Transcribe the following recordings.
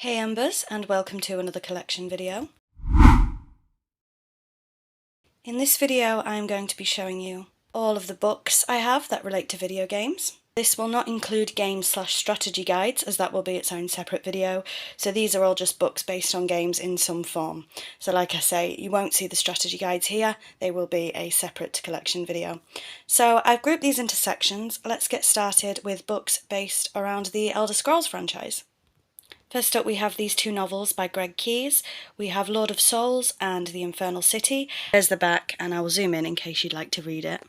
Hey EMbers, and welcome to another collection video. In this video I'm going to be showing you all of the books I have that relate to video games. This will not include game/strategy guides, as that will be its own separate video, so these are all just books based on games in some form. So like I say, you won't see the strategy guides here, they will be a separate collection video. So I've grouped these into sections. Let's get started with books based around the Elder Scrolls franchise. First up we have these two novels by Greg Keyes. We have Lord of Souls and The Infernal City. There's the back, and I will zoom in case you'd like to read it.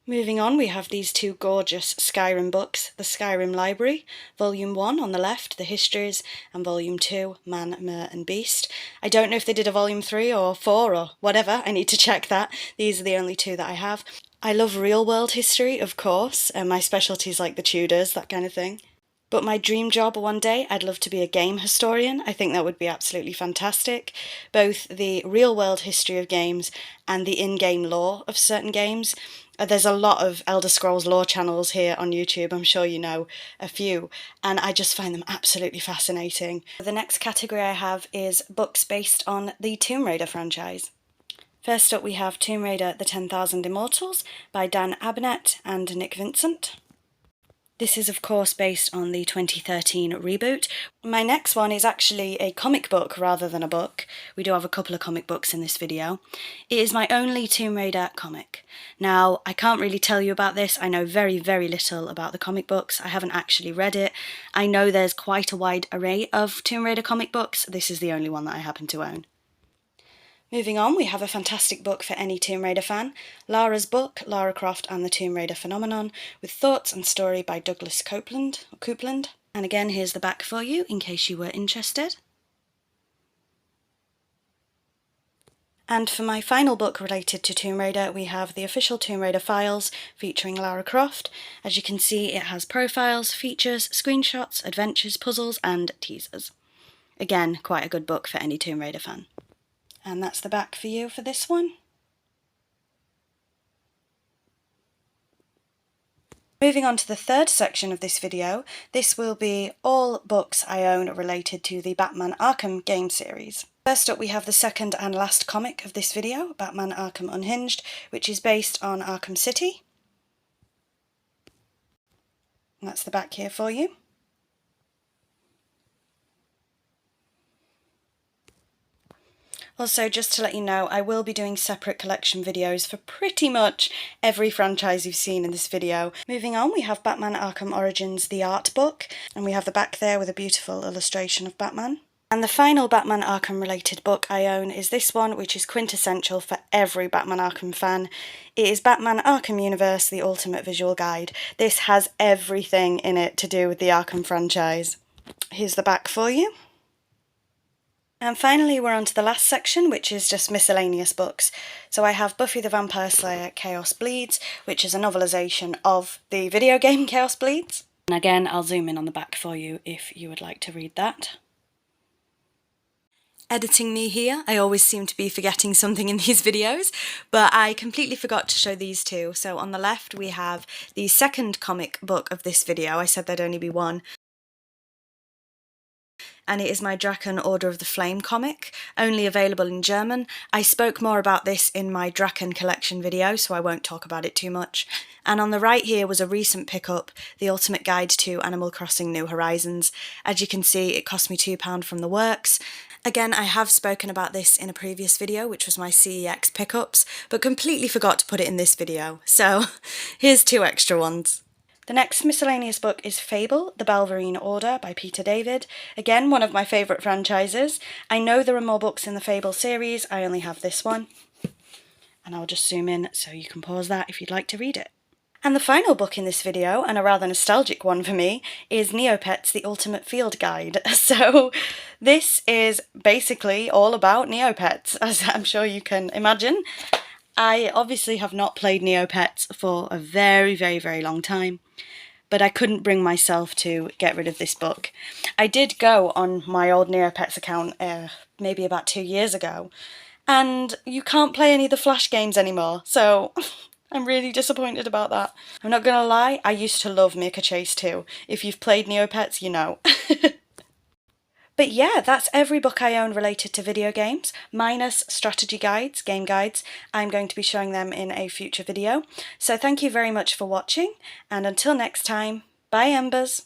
Moving on, we have these two gorgeous Skyrim books, the Skyrim Library, Volume 1 on the left, The Histories, and Volume 2, Man, Mer and Beast. I don't know if they did a Volume 3 or 4 or whatever, I need to check that. These are the only two that I have. I love real-world history, of course, and my specialty's like the Tudors, that kind of thing. But my dream job one day, I'd love to be a game historian. I think that would be absolutely fantastic. Both the real-world history of games and the in-game lore of certain games. There's a lot of Elder Scrolls lore channels here on YouTube, I'm sure you know a few, and I just find them absolutely fascinating. The next category I have is books based on the Tomb Raider franchise. First up we have Tomb Raider: The 10,000 Immortals by Dan Abnett and Nick Vincent. This is of course based on the 2013 reboot. My next one is actually a comic book rather than a book. We do have a couple of comic books in this video. It is my only Tomb Raider comic. Now, I can't really tell you about this. I know very, very little about the comic books. I haven't actually read it. I know there's quite a wide array of Tomb Raider comic books. This is the only one that I happen to own. Moving on, we have a fantastic book for any Tomb Raider fan, Lara's book, Lara Croft and the Tomb Raider Phenomenon, with thoughts and story by Douglas Coupland. And again, here's the back for you, in case you were interested. And for my final book related to Tomb Raider, we have the official Tomb Raider files featuring Lara Croft. As you can see, it has profiles, features, screenshots, adventures, puzzles and teasers. Again, quite a good book for any Tomb Raider fan. And that's the back for you for this one. Moving on to the third section of this video, this will be all books I own related to the Batman Arkham game series. First up we have the second and last comic of this video, Batman Arkham Unhinged, which is based on Arkham City. And that's the back here for you. Also, just to let you know, I will be doing separate collection videos for pretty much every franchise you've seen in this video. Moving on, we have Batman Arkham Origins, the art book, and we have the back there with a beautiful illustration of Batman. And the final Batman Arkham related book I own is this one, which is quintessential for every Batman Arkham fan. It is Batman Arkham Universe, the Ultimate Visual Guide. This has everything in it to do with the Arkham franchise. Here's the back for you. And finally we're on to the last section, which is just miscellaneous books. So I have Buffy the Vampire Slayer Chaos Bleeds, which is a novelisation of the video game Chaos Bleeds. And again, I'll zoom in on the back for you if you would like to read that. Editing me here, I always seem to be forgetting something in these videos, but I completely forgot to show these two. So on the left we have the second comic book of this video. I said there'd only be one. And it is my Draken Order of the Flame comic, only available in German. I spoke more about this in my Draken collection video, so I won't talk about it too much. And on the right here was a recent pickup, The Ultimate Guide to Animal Crossing New Horizons. As you can see, it cost me £2 from the works. Again, I have spoken about this in a previous video, which was my CEX pickups, but completely forgot to put it in this video, so here's two extra ones. The next miscellaneous book is Fable, The Balverine Order by Peter David. Again, one of my favourite franchises. I know there are more books in the Fable series, I only have this one. And I'll just zoom in so you can pause that if you'd like to read it. And the final book in this video, and a rather nostalgic one for me, is Neopets, The Ultimate Field Guide. So this is basically all about Neopets, as I'm sure you can imagine. I obviously have not played Neopets for a very, very, very long time, but I couldn't bring myself to get rid of this book. I did go on my old Neopets account maybe about 2 years ago, and you can't play any of the Flash games anymore, so I'm really disappointed about that. I'm not gonna lie, I used to love Make a Chase too. If you've played Neopets, you know. But yeah, that's every book I own related to video games, minus strategy guides, game guides. I'm going to be showing them in a future video. So thank you very much for watching, and until next time, bye Embers!